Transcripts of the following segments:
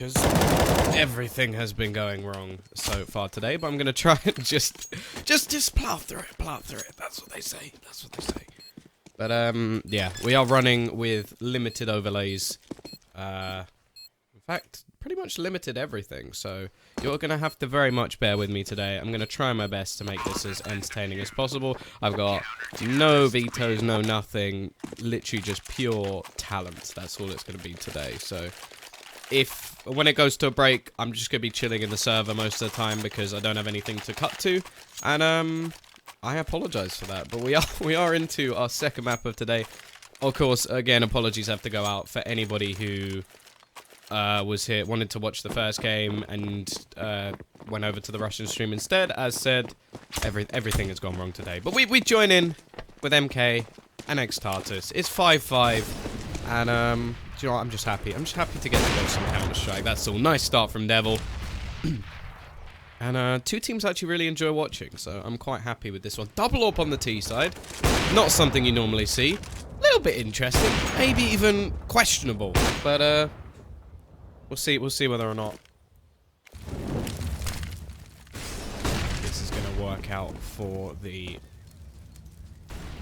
Because everything has been going wrong so far today, but I'm gonna try and just plow through it, That's what they say. But yeah, we are running with limited overlays. In fact, pretty much limited everything. So you're gonna have to very much bear with me today. I'm gonna try my best to make this as entertaining as possible. I've got no vetoes, no nothing, literally just pure talent. That's all it's gonna be today. So when it goes to a break, I'm just gonna be chilling in the server most of the time because I don't have anything to cut to, and I apologize for that. But we are into our second map of today. Of course, again, apologies have to go out for anybody who was here, wanted to watch the first game and went over to the Russian stream instead. As said, everything has gone wrong today. But we join in with MK and eXtatus. It's 5-5, and do you know what? I'm just happy. I'm just happy to get to go some Counter-Strike. That's all. Nice start from Devil. And two teams actually really enjoy watching, so I'm quite happy with this one. Double AWP on the T side. Not something you normally see. A little bit interesting. Maybe even questionable. But we'll see whether or not this is going to work out for the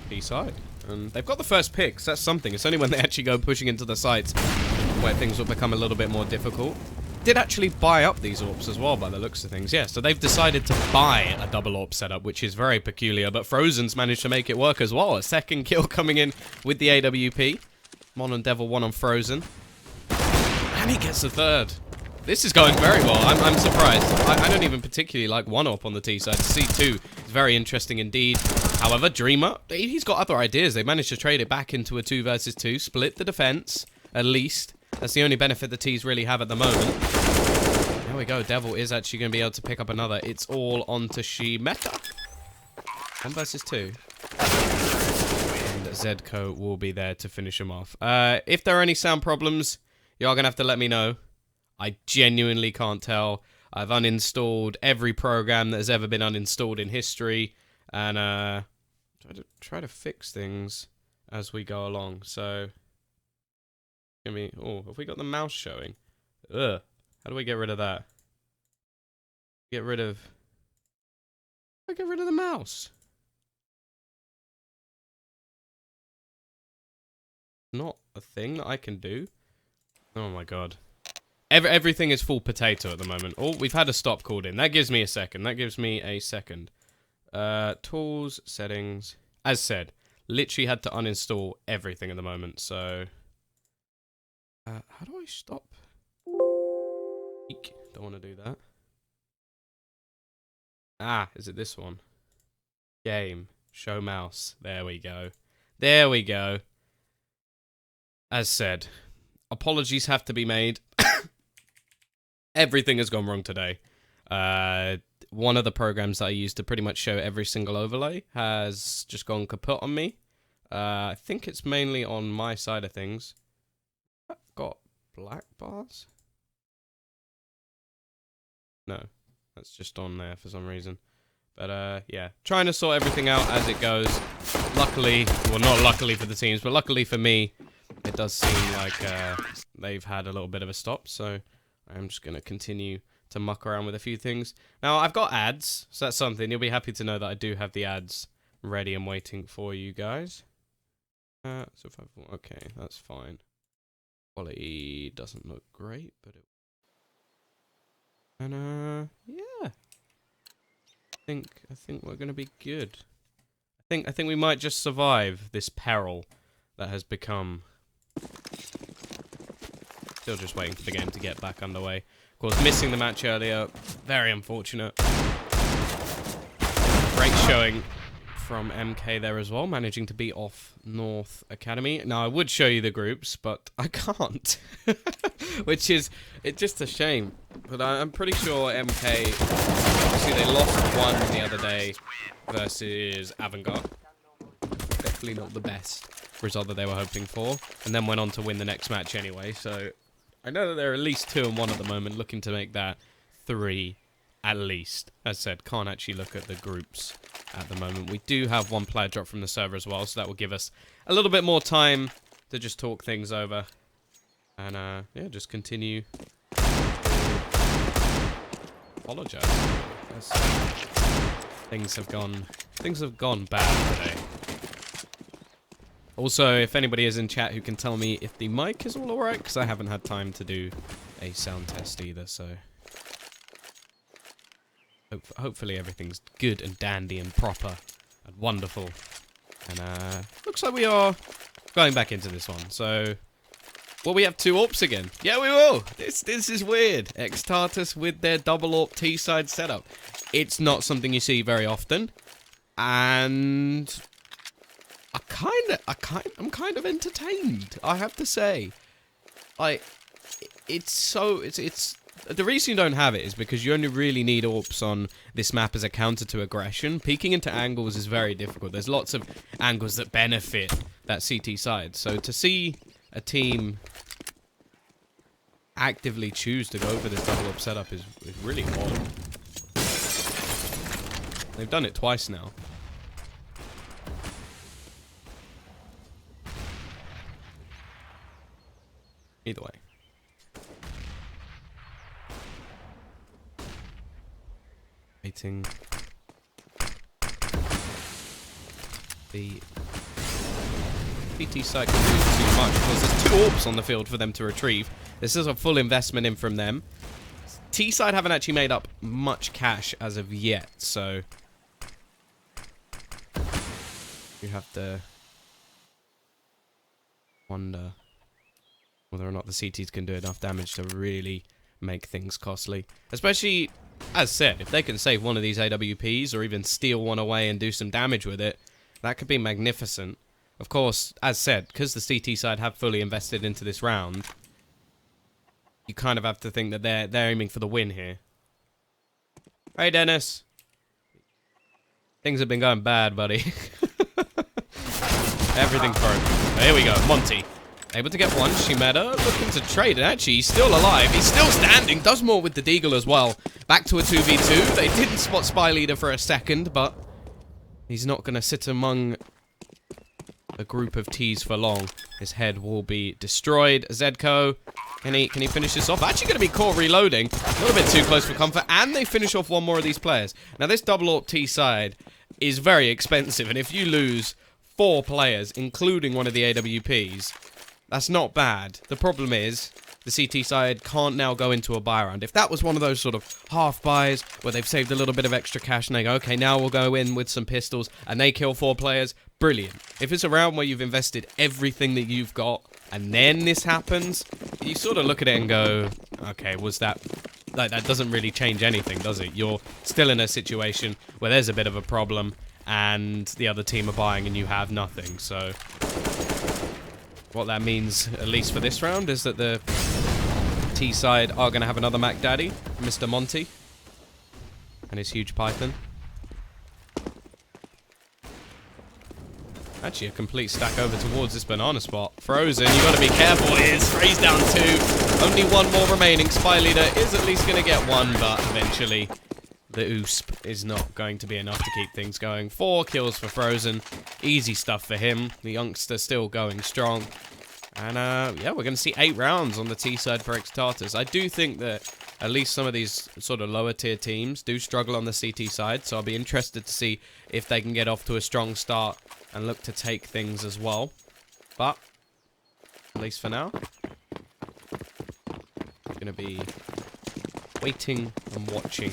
B side. And they've got the first pick, so that's something. It's only when they actually go pushing into the sites where things will become a little bit more difficult. Did actually buy up these AWPs as well, by the looks of things. Yeah, so they've decided to buy a double AWP setup, which is very peculiar. But Frozen's managed to make it work as well. A second kill coming in with the AWP. Mon and Devil, one on Frozen. And he gets the third. This is going very well. I'm surprised. I don't even particularly like one AWP on the T side. C2 is very interesting indeed. However, Dreamer, he's got other ideas. They managed to trade it back into a 2 versus 2. Split the defense, at least. That's the only benefit the T's really have at the moment. There we go. Devil is actually going to be able to pick up another. It's all onto Shimeka. 1 versus 2. And Zedco will be there to finish him off. If there are any sound problems, you're going to have to let me know. I genuinely can't tell. I've uninstalled every program that has ever been uninstalled in history. And try to fix things as we go along. So... oh, have we got the mouse showing? Ugh. How do we get rid of that? Get rid of the mouse. Not a thing that I can do. Oh my god. Everything is full potato at the moment. Oh, we've had a stop called in. That gives me a second. Tools, settings. As said, literally had to uninstall everything at the moment, so... how do I stop? Eek, don't want to do that. Ah, is it this one? Game. Show mouse. There we go. There we go. As said, apologies have to be made. Everything has gone wrong today. One of the programs that I used to pretty much show every single overlay has just gone kaput on me. I think it's mainly on my side of things. Got black bars? No, that's just on there for some reason. But yeah, trying to sort everything out as it goes. Luckily, well, not luckily for the teams, but luckily for me, it does seem like they've had a little bit of a stop. So I'm just going to continue to muck around with a few things. Now, I've got ads, so that's something. You'll be happy to know that I do have the ads ready and waiting for you guys. Okay, that's fine. Quality doesn't look great, but it... And, yeah. I think we're gonna be good. I think we might just survive this peril that has become... Still just waiting for the game to get back underway. Of course, missing the match earlier, very unfortunate. Great showing from MK there as well, managing to beat off North Academy. Now, I would show you the groups, but I can't. Which is, it's just a shame. But I'm pretty sure MK, obviously they lost one the other day versus Avangard. Definitely not the best result that they were hoping for. And then went on to win the next match anyway, so... I know that they're at least 2-1 at the moment, looking to make that 3 at least. As said, can't actually look at the groups at the moment. We do have one player drop from the server as well, so that will give us a little bit more time to just talk things over. And, yeah, just continue apologize. Things have gone bad today. Also, if anybody is in chat who can tell me if the mic is all alright, because I haven't had time to do a sound test either, so... Hopefully everything's good and dandy and proper and wonderful. And, looks like we are going back into this one, so... Will we have 2 AWPs again? Yeah, we will! This is weird. eXtatus with their double AWP T-side setup. It's not something you see very often. And... I'm kind of entertained, I have to say. It's the reason you don't have it is because you only really need AWPs on this map as a counter to aggression. Peeking into angles is very difficult. There's lots of angles that benefit that CT side. So to see a team actively choose to go for this double AWP setup is really odd. They've done it twice now. Either way. Waiting. The PT side can do too much because there's 2 AWPs on the field for them to retrieve. This is a full investment in from them. T side haven't actually made up much cash as of yet, so you have to wonder whether or not the CTs can do enough damage to really make things costly. Especially, as said, if they can save one of these AWPs or even steal one away and do some damage with it, that could be magnificent. Of course, as said, because the CT side have fully invested into this round, you kind of have to think that they're aiming for the win here. Hey, Dennis. Things have been going bad, buddy. Everything's broken. Here we go, Monty. Able to get one, Shimeda looking to trade, and actually he's still alive, he's still standing, does more with the Deagle as well. Back to a 2v2, they didn't spot Spy Leader for a second, but he's not going to sit among a group of T's for long. His head will be destroyed. Zedco, can he finish this off? Actually going to be caught reloading, a little bit too close for comfort, and they finish off one more of these players. Now this double AWP T side is very expensive, and if you lose 4 players, including one of the AWPs, that's not bad. The problem is, the CT side can't now go into a buy round. If that was one of those sort of half buys, where they've saved a little bit of extra cash and they go, okay, now we'll go in with some pistols, and they kill 4 players, brilliant. If it's a round where you've invested everything that you've got, and then this happens, you sort of look at it and go, okay, was that... Like, that doesn't really change anything, does it? You're still in a situation where there's a bit of a problem, and the other team are buying and you have nothing, so... What that means, at least for this round, is that the T side are going to have another Mac Daddy, Mr. Monty, and his huge Python. Actually, a complete stack over towards this banana spot. Frozen, you got to be careful. It is. Frey's down 2. Only 1 more remaining. Spy Leader is at least going to get 1, but eventually the USP is not going to be enough to keep things going. 4 kills for Frozen. Easy stuff for him. The youngster still going strong. And, yeah, we're going to see 8 rounds on the T side for eXtatus. I do think that at least some of these sort of lower tier teams do struggle on the CT side, so I'll be interested to see if they can get off to a strong start and look to take things as well. But, at least for now, I'm going to be waiting and watching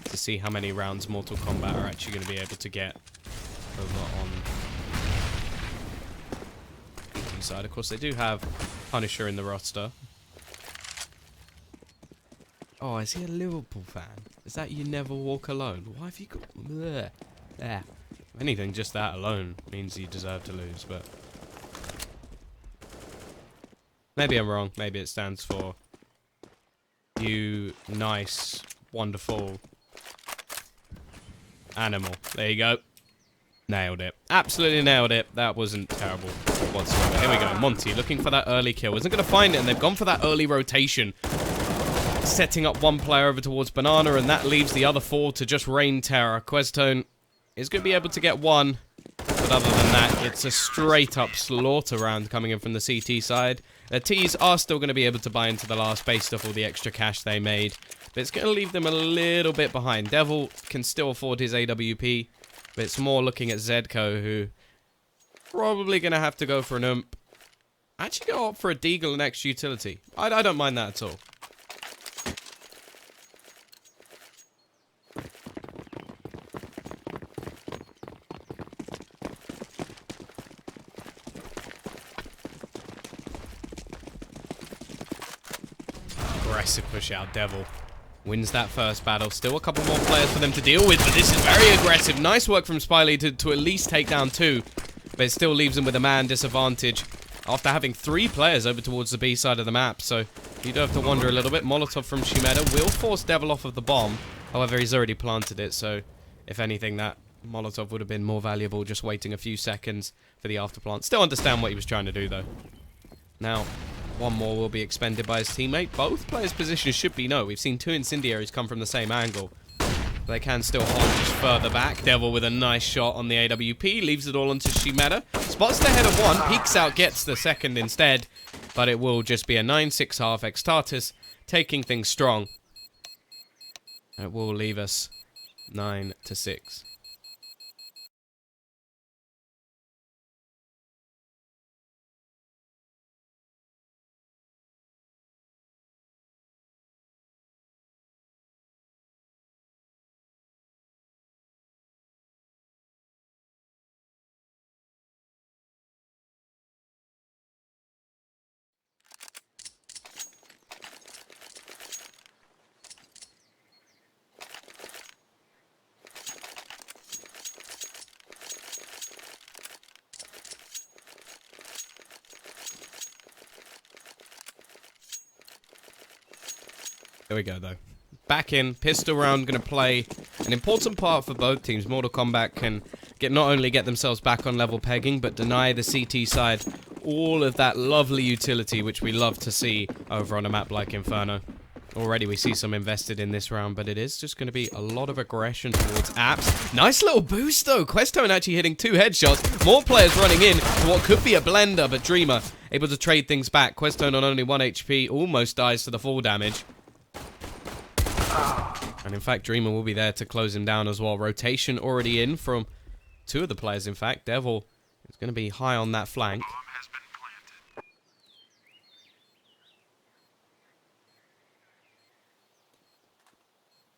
to see how many rounds Mortal Kombat are actually going to be able to get over on the side. Of course, they do have Punisher in the roster. Oh, is he a Liverpool fan? Is that you never walk alone? Why have you got... Bleh. There. If anything, just that alone means you deserve to lose, but... Maybe I'm wrong. Maybe it stands for... You nice, wonderful... animal. There you go. Nailed it. Absolutely nailed it. That wasn't terrible whatsoever. Here we go. Monty looking for that early kill. Isn't going to find it, and they've gone for that early rotation. Setting up 1 player over towards Banana, and that leaves the other 4 to just rain terror. Questone is going to be able to get 1, but other than that, it's a straight-up slaughter round coming in from the CT side. The T's are still going to be able to buy into the last based off all the extra cash they made, but it's going to leave them a little bit behind. Devil can still afford his AWP, but it's more looking at Zedco, who probably going to have to go for an ump. Actually go up for a deagle and extra utility. I don't mind that at all. Aggressive push out. Devil wins that first battle. Still a couple more players for them to deal with, but this is very aggressive. Nice work from Spiley to at least take down 2, but it still leaves him with a man disadvantage after having 3 players over towards the B side of the map. So you do have to wonder a little bit. Molotov from Shimeda will force Devil off of the bomb. However, he's already planted it, so if anything, that Molotov would have been more valuable just waiting a few seconds for the afterplant. Still understand what he was trying to do, though. Now, one more will be expended by his teammate. Both players' positions should be no. We've seen 2 incendiaries come from the same angle. They can still hold just further back. Devil with a nice shot on the AWP. Leaves it all onto Shimeda. Spots the head of one. Peeks out, gets the second instead. But it will just be a 9-6 half. eXtatus taking things strong. It will leave us 9-6. There we go, though. Back in. Pistol round going to play an important part for both teams. Mortal Kombat can not only get themselves back on level pegging, but deny the CT side all of that lovely utility, which we love to see over on a map like Inferno. Already we see some invested in this round, but it is just going to be a lot of aggression towards Apps. Nice little boost, though. Questone actually hitting 2 headshots. More players running in to what could be a blender, but Dreamer able to trade things back. Questone on only 1 HP, almost dies to the full damage. And in fact, Dreamer will be there to close him down as well. Rotation already in from 2 of the players, in fact. Devil is going to be high on that flank.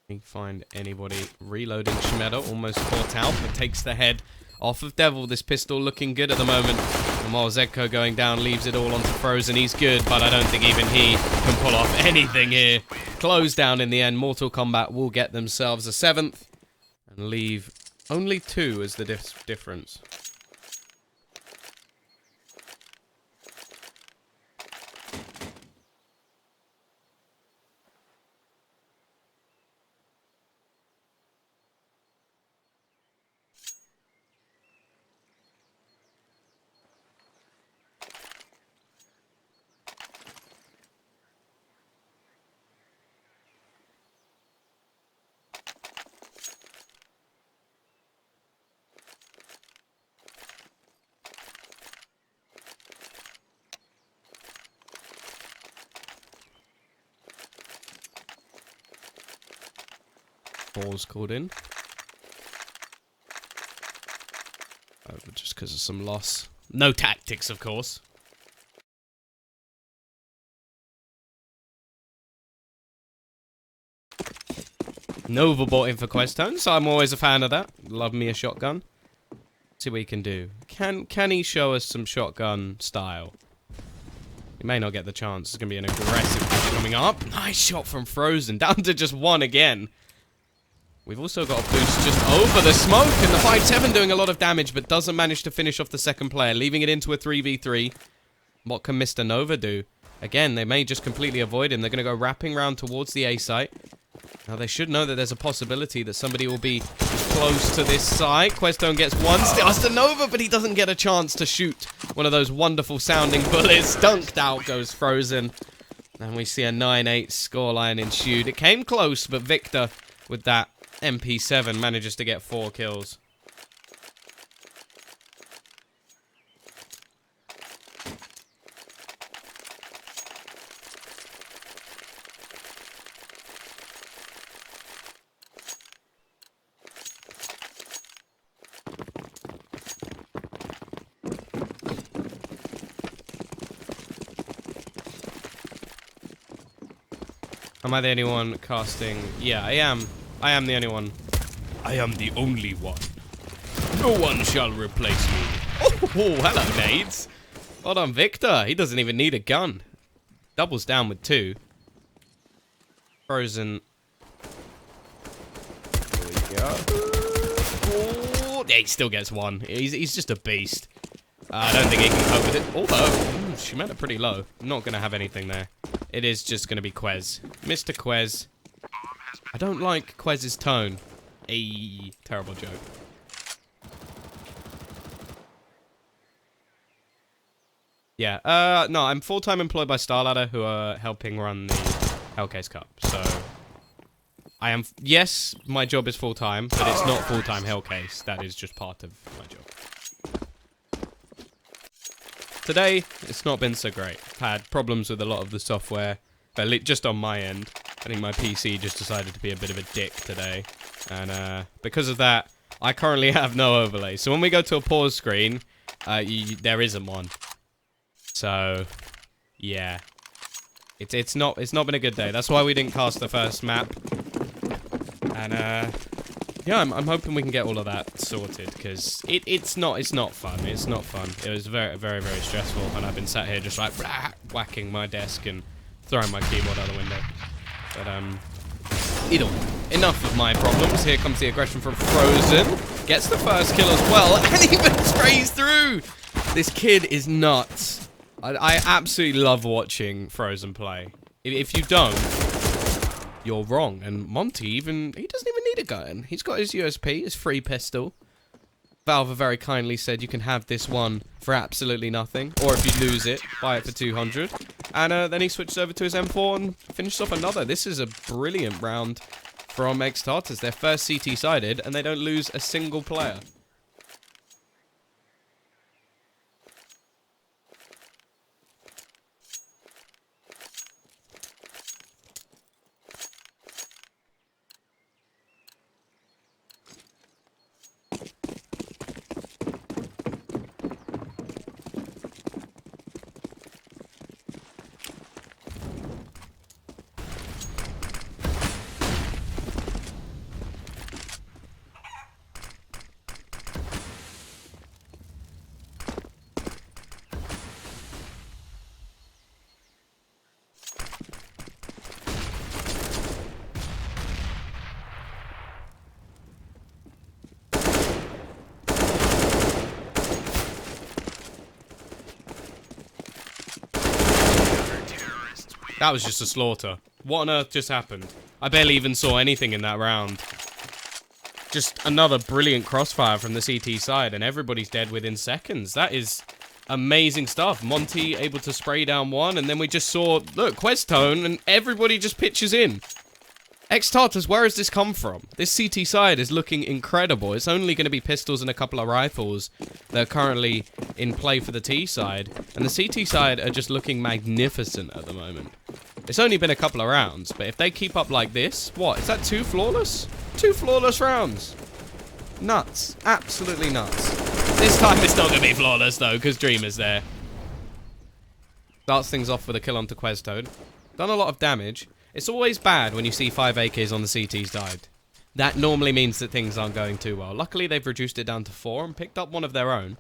Can't find anybody. Reloading Shimeda, almost caught out, but takes the head off of Devil. This pistol looking good at the moment. And while Zedco going down, leaves it all onto Frozen. He's good, but I don't think even he can pull off anything here. Close down in the end. Mortal Kombat will get themselves a 7th and leave only 2 as the difference. Pause called in. Over just because of some loss. No tactics, of course. Nova bought in for Questone, so I'm always a fan of that. Love me a shotgun. See what he can do. Can he show us some shotgun style? He may not get the chance. It's going to be an aggressive push coming up. Nice shot from Frozen. Down to just 1 again. We've also got a boost just over the smoke, and the 5-7 doing a lot of damage, but doesn't manage to finish off the second player, leaving it into a 3v3. What can Mr. Nova do? Again, they may just completely avoid him. They're going to go wrapping round towards the A site. Now, they should know that there's a possibility that somebody will be close to this site. Questone gets 1 still. Mr. Nova, but he doesn't get a chance to shoot one of those wonderful sounding bullets. Dunked out goes Frozen. And we see a 9-8 scoreline ensued. It came close, but Victor, with that MP7, manages to get 4 kills. Am I the only one casting? Yeah, I am. I am the only one. I am the only one. No one shall replace me. Oh, hello, nades. Well done, Victor. He doesn't even need a gun. Doubles down with 2. Frozen. Here we go. Oh, yeah, he still gets 1. He's just a beast. I don't think he can cope with it. Although, she meant it pretty low. I'm not going to have anything there. It is just going to be Quez. Mr. Quez. I don't like Quez's tone. A terrible joke. Yeah, no, I'm full-time employed by Starladder, who are helping run the Hellcase Cup. So, I am, yes, my job is full-time, but it's not full-time Hellcase. That is just part of my job. Today, it's not been so great. I've had problems with a lot of the software, but just on my end. I think my PC just decided to be a bit of a dick today. And because of that, I currently have no overlay. So when we go to a pause screen, there isn't one. So, yeah. It's not been a good day. That's why we didn't cast the first map. And yeah, I'm hoping we can get all of that sorted, because it's not fun. It's not fun. It was very, very, very stressful, and I've been sat here just like whacking my desk and throwing my keyboard out the window. But enough of my problems. Here comes the aggression from Frozen. Gets the first kill as well, and even sprays through. This kid is nuts. I absolutely love watching Frozen play. If you don't, you're wrong. And Monty he doesn't even need a gun. He's got his USP, his free pistol. Valve very kindly said you can have this one for absolutely nothing. Or if you lose it, buy it for 200. And then he switched over to his M4 and finished off another. This is a brilliant round from eXtatus. Their first CT-sided, and they don't lose a single player. That was just a slaughter. What on earth just happened? I barely even saw anything in that round. Just another brilliant crossfire from the CT side, and everybody's dead within seconds. That is amazing stuff. Monty able to spray down 1, and then we just saw, look, Questone, and everybody just pitches in. eXtatus, where has this come from? This CT side is looking incredible. It's only going to be pistols and a couple of rifles that are currently in play for the T side. And the CT side are just looking magnificent at the moment. It's only been a couple of rounds, but if they keep up like this, what? Is that 2 flawless? 2 flawless rounds. Nuts. Absolutely nuts. This time it's not going to be flawless, though, because Dream is there. Starts things off with a kill onto Questone. Done a lot of damage. It's always bad when you see 5 AKs on the CT side. That normally means that things aren't going too well. Luckily, they've reduced it down to 4 and picked up one of their own.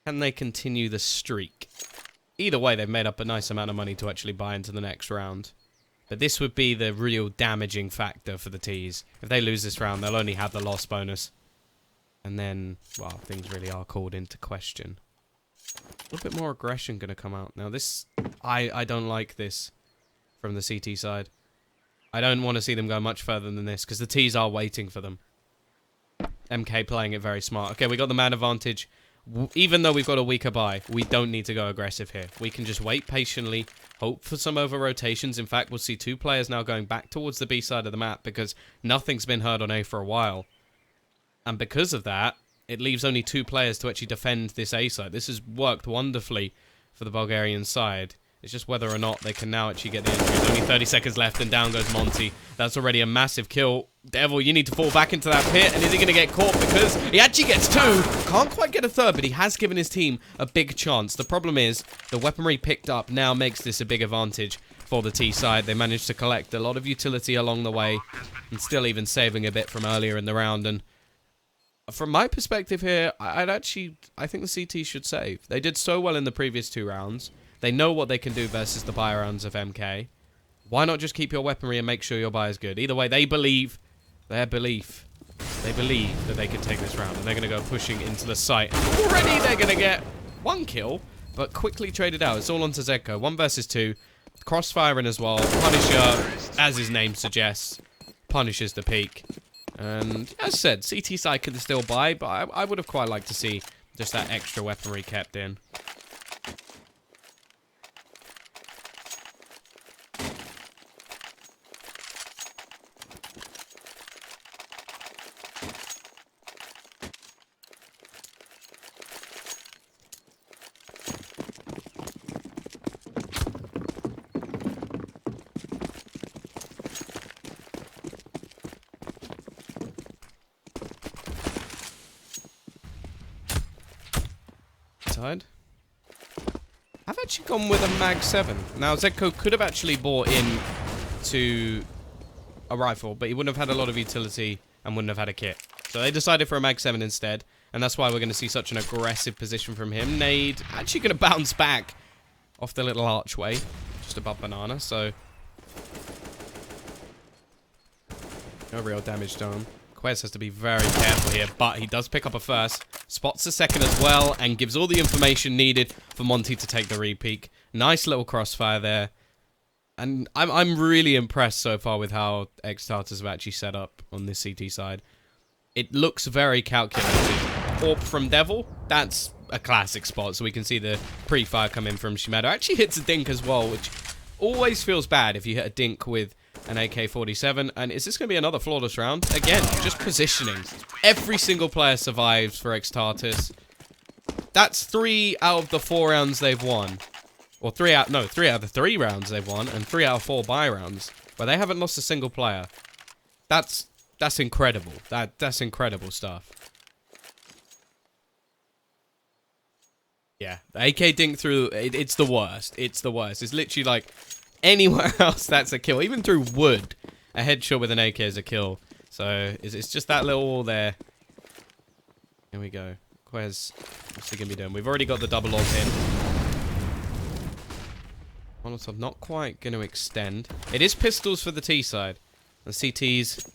Can they continue the streak? Either way, they've made up a nice amount of money to actually buy into the next round. But this would be the real damaging factor for the T's. If they lose this round, they'll only have the loss bonus. And then, well, things really are called into question. A little bit more aggression going to come out. Now this, I don't like this from the CT side. I don't want to see them go much further than this, because the T's are waiting for them. MK playing it very smart. Okay, we got the man advantage. Even though we've got a weaker buy, we don't need to go aggressive here. We can just wait patiently, hope for some over-rotations. In fact, we'll see 2 players now going back towards the B side of the map, because nothing's been heard on A for a while. And because of that, it leaves only 2 players to actually defend this A side. This has worked wonderfully for the Bulgarian side. It's just whether or not they can now actually get the entry. There's only 30 seconds left, and down goes Monty. That's already a massive kill. Devil, you need to fall back into that pit, and is he going to get caught? Because he actually gets 2. Can't quite get a 3rd, but he has given his team a big chance. The problem is, the weaponry picked up now makes this a big advantage for the T side. They managed to collect a lot of utility along the way, and still even saving a bit from earlier in the round. And from my perspective here, I think the CT should save. They did so well in the previous 2 rounds. They know what they can do versus the buy rounds of MK. Why not just keep your weaponry and make sure your buy is good? Either way, they believe that they can take this round, and they're going to go pushing into the site. And already they're going to get 1 kill, but quickly traded out. It's all onto Zedko. 1 versus 2. Crossfiring as well. Punisher, as his name suggests, punishes the peak. And as I said, CT side can still buy, but I would have quite liked to see just that extra weaponry kept in. I've actually gone with a Mag 7. Now, Zedko could have actually bought in to a rifle, but he wouldn't have had a lot of utility and wouldn't have had a kit. So they decided for a Mag 7 instead, and that's why we're going to see such an aggressive position from him. Nade actually going to bounce back off the little archway, just above Banana, so no real damage done. Quez has to be very careful here, but he does pick up a first, spots a second as well, and gives all the information needed for Monty to take the re-peak. Nice little crossfire there. And I'm really impressed so far with how eXtatus have actually set up on this CT side. It looks very calculated. Orb from Devil, that's a classic spot, so we can see the pre-fire come in from Shimada. Actually hits a dink as well, which always feels bad if you hit a dink with an AK-47. And is this going to be another flawless round? Again, just positioning. Every single player survives for eXtatus. That's 3 out of the 4 rounds they've won. Or 3 out of the 3 rounds they've won, and 3 out of 4 buy rounds, where they haven't lost a single player. That's incredible. That's incredible stuff. Yeah, the AK dink through, it's the worst. It's the worst. It's literally like anywhere else that's a kill. Even through wood, a headshot with an AK is a kill. So it's just that little wall there. Here we go. Quez, what's he going to be doing? We've already got the double orb in. Molotov not quite going to extend. It is pistols for the T side. The CT's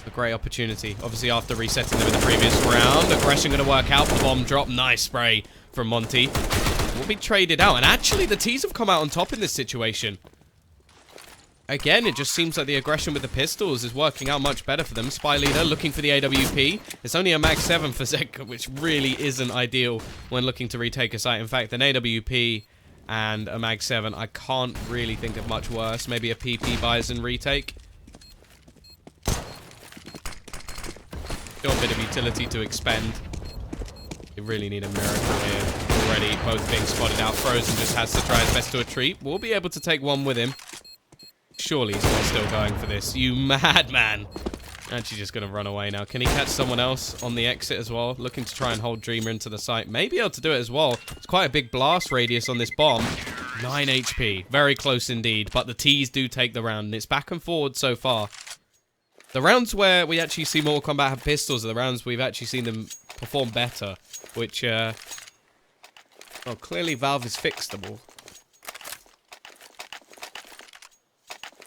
a great opportunity. Obviously, after resetting them in the previous round, aggression going to work out. The bomb drop. Nice spray from Monty. Will be traded out. And actually, the T's have come out on top in this situation. Again, it just seems like the aggression with the pistols is working out much better for them. Spy Leader looking for the AWP. It's only a Mag 7 for Zedko, which really isn't ideal when looking to retake a site. In fact, an AWP and a Mag 7, I can't really think of much worse. Maybe a PP Bison retake. Got a bit of utility to expend. They really need a miracle here. Already both being spotted out. Frozen just has to try his best to retreat. We'll be able to take one with him. Surely he's not still going for this. You madman. Actually just going to run away now. Can he catch someone else on the exit as well? Looking to try and hold Dreamer into the site. May be able to do it as well. It's quite a big blast radius on this bomb. 9 HP. Very close indeed. But the T's do take the round. And it's back and forward so far. The rounds where we actually see Mortal Kombat have pistols are the rounds we've actually seen them perform better. Which, well, clearly Valve is fixable.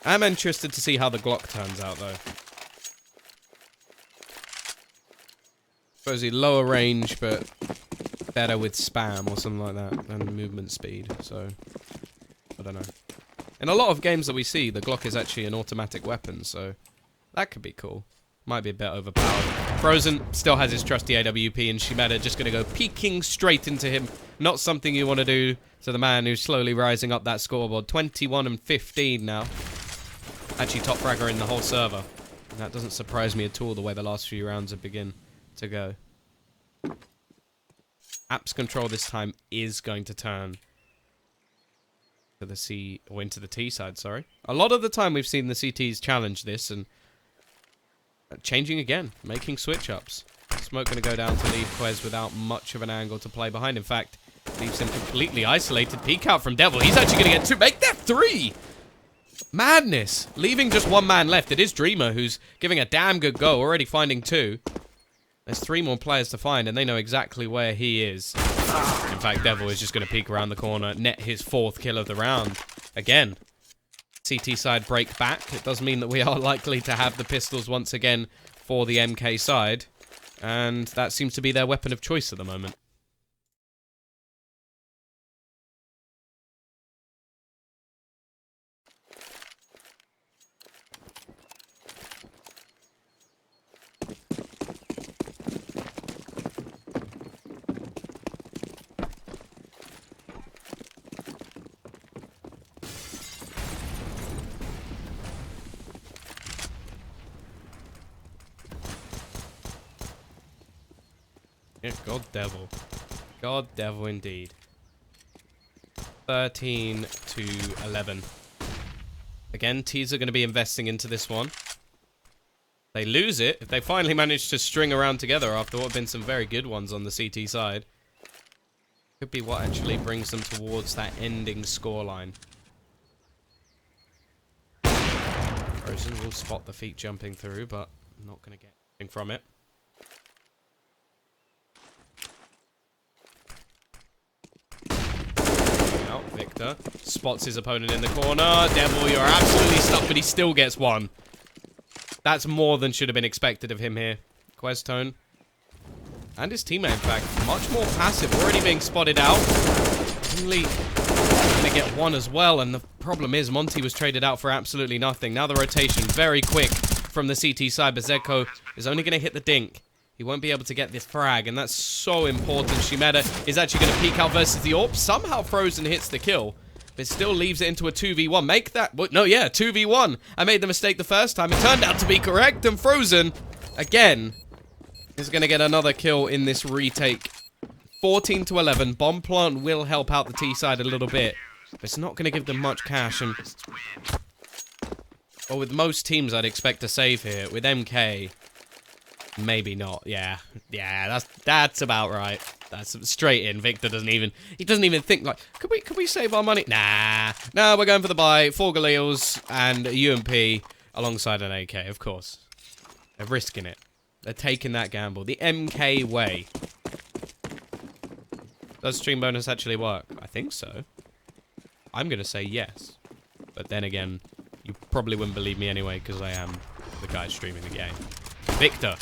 I'm interested to see how the Glock turns out, though. Supposedly lower range, but better with spam or something like that, and movement speed, so I don't know. In a lot of games that we see, the Glock is actually an automatic weapon, so that could be cool. Might be a bit overpowered. Frozen still has his trusty AWP, and Shimada just going to go peeking straight into him. Not something you want to do to the man who's slowly rising up that scoreboard. 21 and 15 now. Actually top fragger in the whole server. And that doesn't surprise me at all the way the last few rounds have begin to go. Apps control this time is going to turn to the C, or into the T side, sorry. A lot of the time we've seen the CTs challenge this and changing again, making switch-ups. Smoke going to go down to leave Quez without much of an angle to play behind. In fact, leaves him completely isolated. Peek out from Devil. He's actually going to get 2. Make that 3! Madness! Leaving just 1 man left. It is Dreamer who's giving a damn good go, already finding 2. There's 3 more players to find, and they know exactly where he is. In fact, Devil is just going to peek around the corner, net his 4th kill of the round. Again, CT side break back. It does mean that we are likely to have the pistols once again for the MK side. And that seems to be their weapon of choice at the moment. Yeah, God Devil. God Devil indeed. 13 to 11. Again, T's are going to be investing into this one. They lose it. If they finally manage to string around together after what have been some very good ones on the CT side, could be what actually brings them towards that ending scoreline. Frozen will spot the feet jumping through, but not going to get anything from it. Victor spots his opponent in the corner. Devil, you're absolutely stuck, but he still gets 1. That's more than should have been expected of him here. Questone. And his teammate, in fact, much more passive. Already being spotted out. Only going to get 1 as well. And the problem is, Monty was traded out for absolutely nothing. Now the rotation, very quick from the CT side. But Zedko is only going to hit the dink. He won't be able to get this frag, and that's so important. Shimeda is actually going to peek out versus the AWP. Somehow Frozen hits the kill, but still leaves it into a 2v1. Make that... No, yeah, 2v1. I made the mistake the first time. It turned out to be correct, and Frozen, again, is going to get another kill in this retake. 14 to 11. Bomb plant will help out the T side a little bit, but it's not going to give them much cash, and... Well, with most teams, I'd expect a save here. With MK... Maybe not. Yeah, that's about right. That's straight in. Victor doesn't even think like, could we save our money? Nah, we're going for the buy. 4 Galils and a UMP alongside an AK, of course. They're risking it. They're taking that gamble. The MK way. Does stream bonus actually work? I think so. I'm gonna say yes, but then again, you probably wouldn't believe me anyway because I am the guy streaming the game. Victor.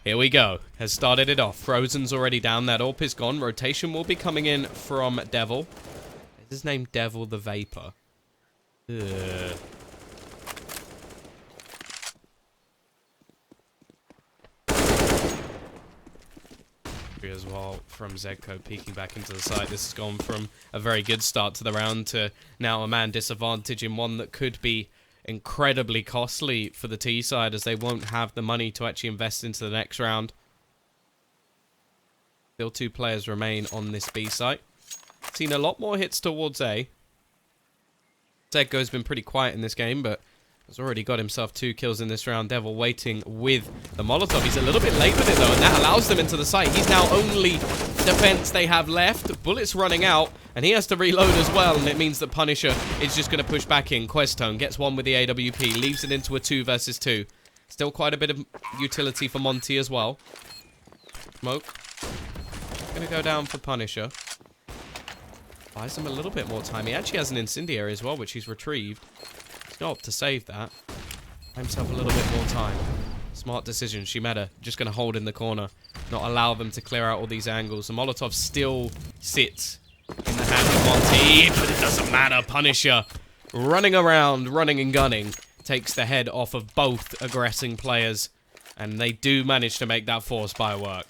Here we go. Has started it off. Frozen's already down. That AWP is gone. Rotation will be coming in from Devil. Is his name Devil the Vapor? Ugh. As well from Zedko peeking back into the site. This has gone from a very good start to the round to now a man disadvantage in one that could be incredibly costly for the T side as they won't have the money to actually invest into the next round. Still 2 players remain on this B site. Seen a lot more hits towards A. Zedko's been pretty quiet in this game, but has already got himself 2 kills in this round. Devil waiting with the Molotov. He's a little bit late with it though, and that allows them into the site. He's now only defense they have left. Bullets running out, and he has to reload as well, and it means that Punisher is just going to push back in. Questone gets 1 with the AWP, leaves it into a 2 versus 2. Still quite a bit of utility for Monty as well. Smoke. Going to go down for Punisher. Buys him a little bit more time. He actually has an incendiary as well, which he's retrieved. He's got to save that. Buy himself a little bit more time. Smart decision. Shimeda just going to hold in the corner. Not allow them to clear out all these angles. The Molotov still sits in the hand of Monty, but it doesn't matter. Punisher running around, running and gunning. Takes the head off of both aggressing players. And they do manage to make that force buy work.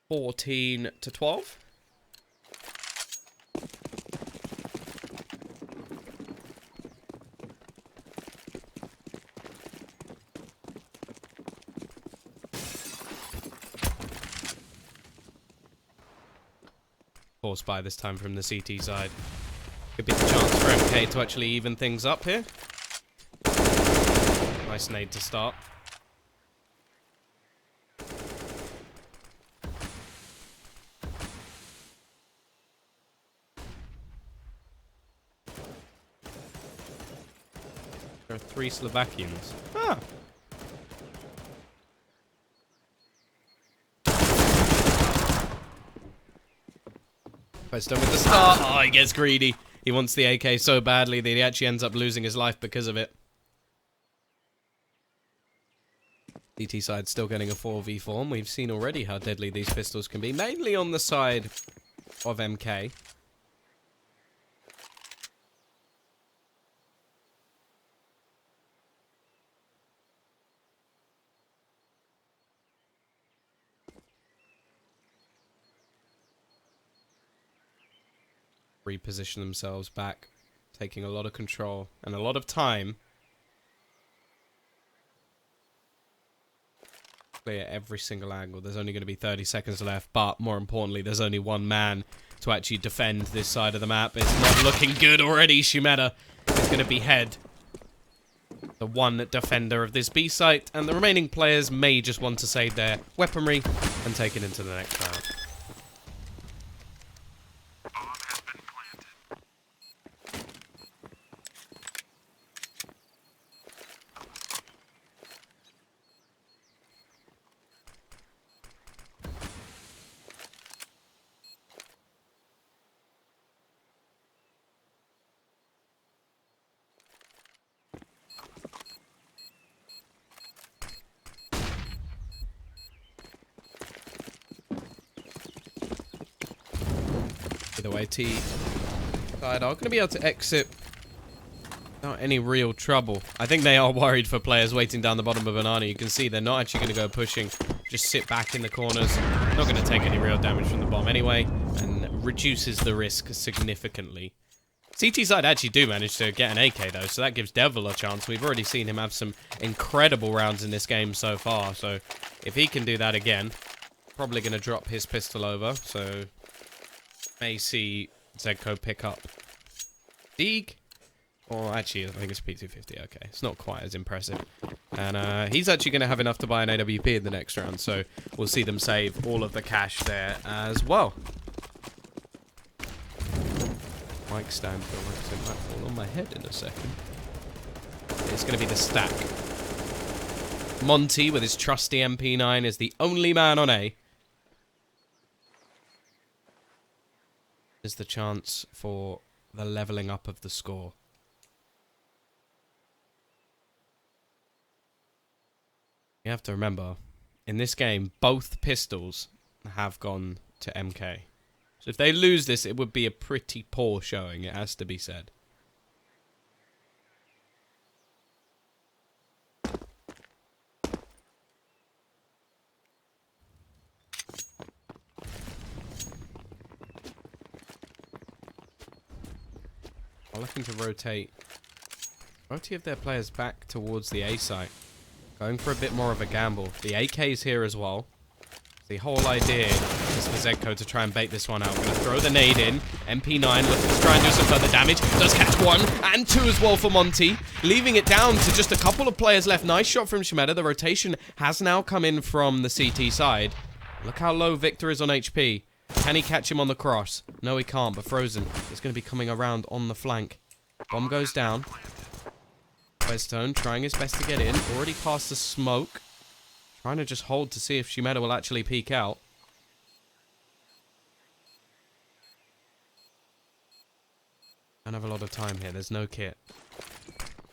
(14 to 12). Forced by this time from the CT side. Could be the chance for MK to actually even things up here. Nice nade to start. There are 3 Slovakians. Ah! Done with the start. Oh, he gets greedy. He wants the AK so badly that he actually ends up losing his life because of it. CT side still getting a 4v4, and we've seen already how deadly these pistols can be, mainly on the side of MK. Reposition themselves back, taking a lot of control and a lot of time. Clear every single angle. There's only going to be 30 seconds left, but more importantly, there's only one man to actually defend this side of the map. It's not looking good already. Shumeda is going to behead the one defender of this B site, and the remaining players may just want to save their weaponry and take it into the next round. Either way, T side are going to be able to exit without any real trouble. I think they are worried for players waiting down the bottom of Banana. You can see they're not actually going to go pushing. Just sit back in the corners. Not going to take any real damage from the bomb anyway, and reduces the risk significantly. CT side actually do manage to get an AK though, so that gives Devil a chance. We've already seen him have some incredible rounds in this game so far, so if he can do that again, probably going to drop his pistol over, so may see Zedco pick up Deeg. Or actually, I think it's P250. Okay, it's not quite as impressive. And he's actually going to have enough to buy an AWP in the next round, so we'll see them save all of the cash there as well. Mic stand feel like it might fall on my head in a second. It's going to be the stack. Monty with his trusty MP9 is the only man on A. Is the chance for the leveling up of the score. You have to remember, in this game, both pistols have gone to MK. So if they lose this, it would be a pretty poor showing, it has to be said. I'm looking to rotate of their players back towards the A site. Going for a bit more of a gamble. The AK's here as well. The whole idea is for Zedco to try and bait this one out. Going to throw the nade in. MP9 looking to try and do some further damage. Does catch 1 and 2 as well for Monty. Leaving it down to just a couple of players left. Nice shot from Shumeda. The rotation has now come in from the CT side. Look how low Victor is on HP. Can he catch him on the cross? No, he can't, but Frozen is going to be coming around on the flank. Bomb goes down. Westone trying his best to get in. Already past the smoke. Trying to just hold to see if Shumeda will actually peek out. Don't have a lot of time here. There's no kit.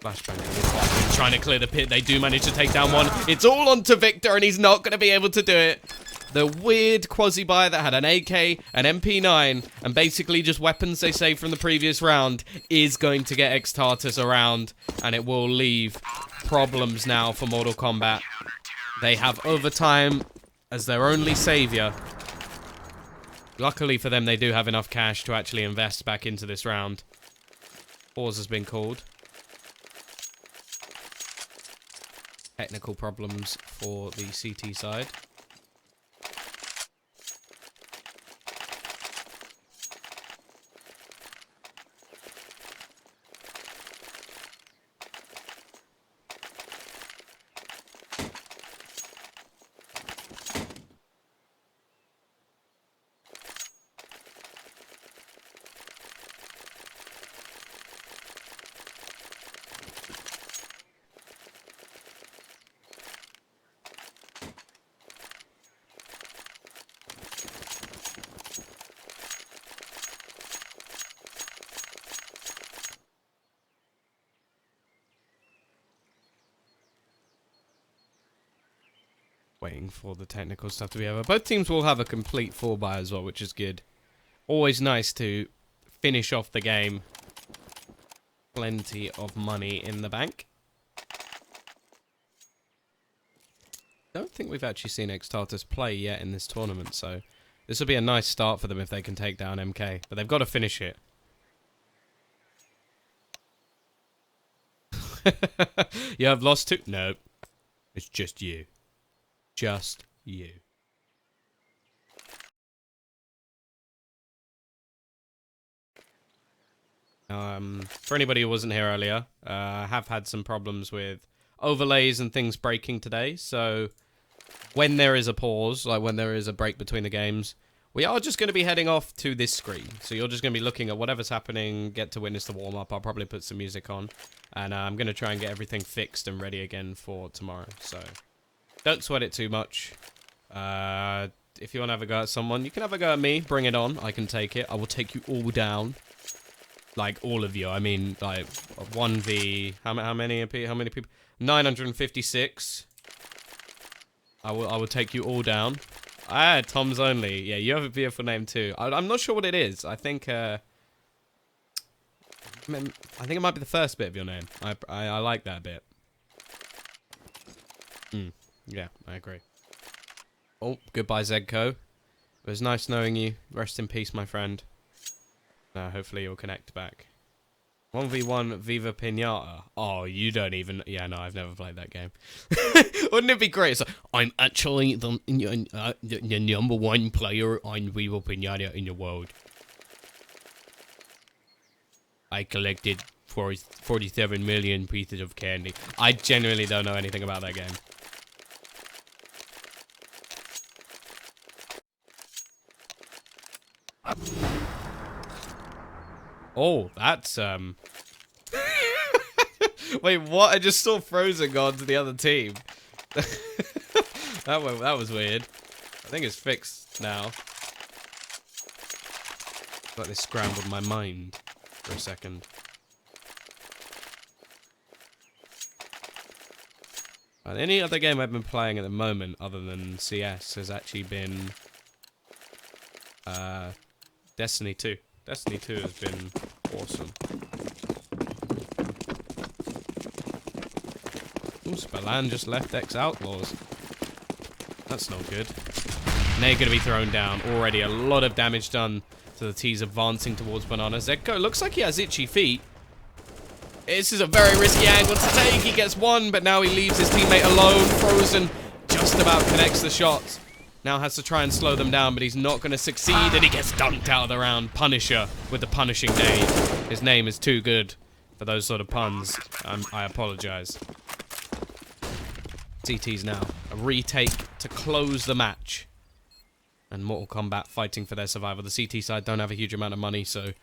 Flashbang. Trying to clear the pit. They do manage to take down one. It's all onto Victor, and he's not going to be able to do it. The weird quasi-buy that had an AK, an MP9, and basically just weapons they saved from the previous round is going to get eXtatus around, and it will leave problems now for Mortal Kombat. They have overtime as their only savior. Luckily for them, they do have enough cash to actually invest back into this round. Pause has been called. Technical problems for the CT side. Waiting for the technical stuff to be over. Both teams will have a complete 4-buy as well, which is good. Always nice to finish off the game. Plenty of money in the bank. Don't think we've actually seen eXtatus play yet in this tournament, so this will be a nice start for them if they can take down MK. But they've got to finish it. You have lost two? No. It's just you. Just you. For anybody who wasn't here earlier, I have had some problems with overlays and things breaking today, so when there is a pause, like when there is a break between the games, we are just going to be heading off to this screen. So you're just going to be looking at whatever's happening, get to witness the warm-up. I'll probably put some music on, and I'm going to try and get everything fixed and ready again for tomorrow. So don't sweat it too much. If you want to have a go at someone, you can have a go at me. Bring it on. I can take it. I will take you all down. Like, all of you. I mean, like, 1v... How many people? 956. I will take you all down. Ah, Tom's Only. Yeah, you have a beautiful name too. I'm not sure what it is. I think it might be the first bit of your name. I like that bit. Yeah, I agree. Oh, goodbye, Zedco. It was nice knowing you. Rest in peace, my friend. Hopefully you'll connect back. 1v1 Viva Pinata. Oh, you don't even... Yeah, no, I've never played that game. Wouldn't it be great? So, I'm actually the number one player on Viva Pinata in the world. I collected 47 million pieces of candy. I genuinely don't know anything about that game. Oh, that's, Wait, what? I just saw Frozen go to the other team. That was weird. I think it's fixed now. Like they scrambled my mind for a second. Any other game I've been playing at the moment, other than CS, has actually been Destiny 2. Destiny 2 has been awesome. Ooh, Spallan just left ex-Outlaws. That's not good. And they're going to be thrown down. Already a lot of damage done to the T's advancing towards Banana. Zedco looks like he has itchy feet. This is a very risky angle to take. He gets one, but now he leaves his teammate alone. Frozen just about connects the shots. Now has to try and slow them down, but he's not going to succeed, and he gets dunked out of the round. Punisher with the punishing name. His name is too good for those sort of puns. I apologize. CT's now a retake to close the match. And Mortal Kombat fighting for their survival. The CT side don't have a huge amount of money, so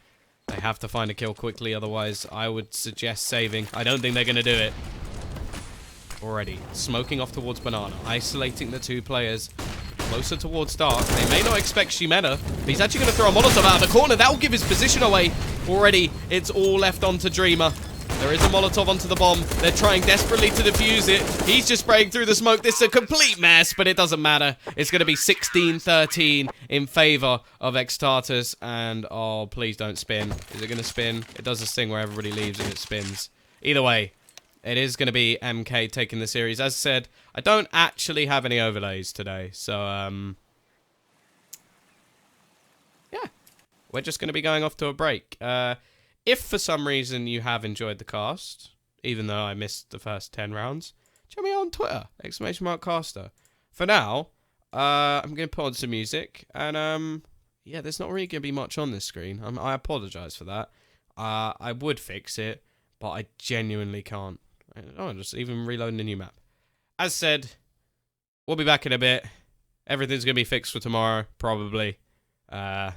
they have to find a kill quickly. Otherwise, I would suggest saving. I don't think they're going to do it. Already smoking off towards Banana, isolating the two players. Closer towards Dark. They may not expect Ximena, but he's actually going to throw a Molotov out of the corner. That will give his position away. Already, it's all left onto Dreamer. There is a Molotov onto the bomb. They're trying desperately to defuse it. He's just spraying through the smoke. This is a complete mess, but it doesn't matter. It's going to be 16-13 in favor of eXtatus. And, oh, please don't spin. Is it going to spin? It does this thing where everybody leaves and it spins. Either way, it is going to be MK taking the series. As I said, I don't actually have any overlays today. So, yeah. We're just going to be going off to a break. If for some reason you have enjoyed the cast, even though I missed the first 10 rounds, check me out on Twitter, !caster. For now, I'm going to put on some music. And, yeah, there's not really going to be much on this screen. I apologize for that. I would fix it, but I genuinely can't. Oh, just even reloading a new map. As said, we'll be back in a bit. Everything's going to be fixed for tomorrow, probably. I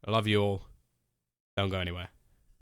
love you all. Don't go anywhere.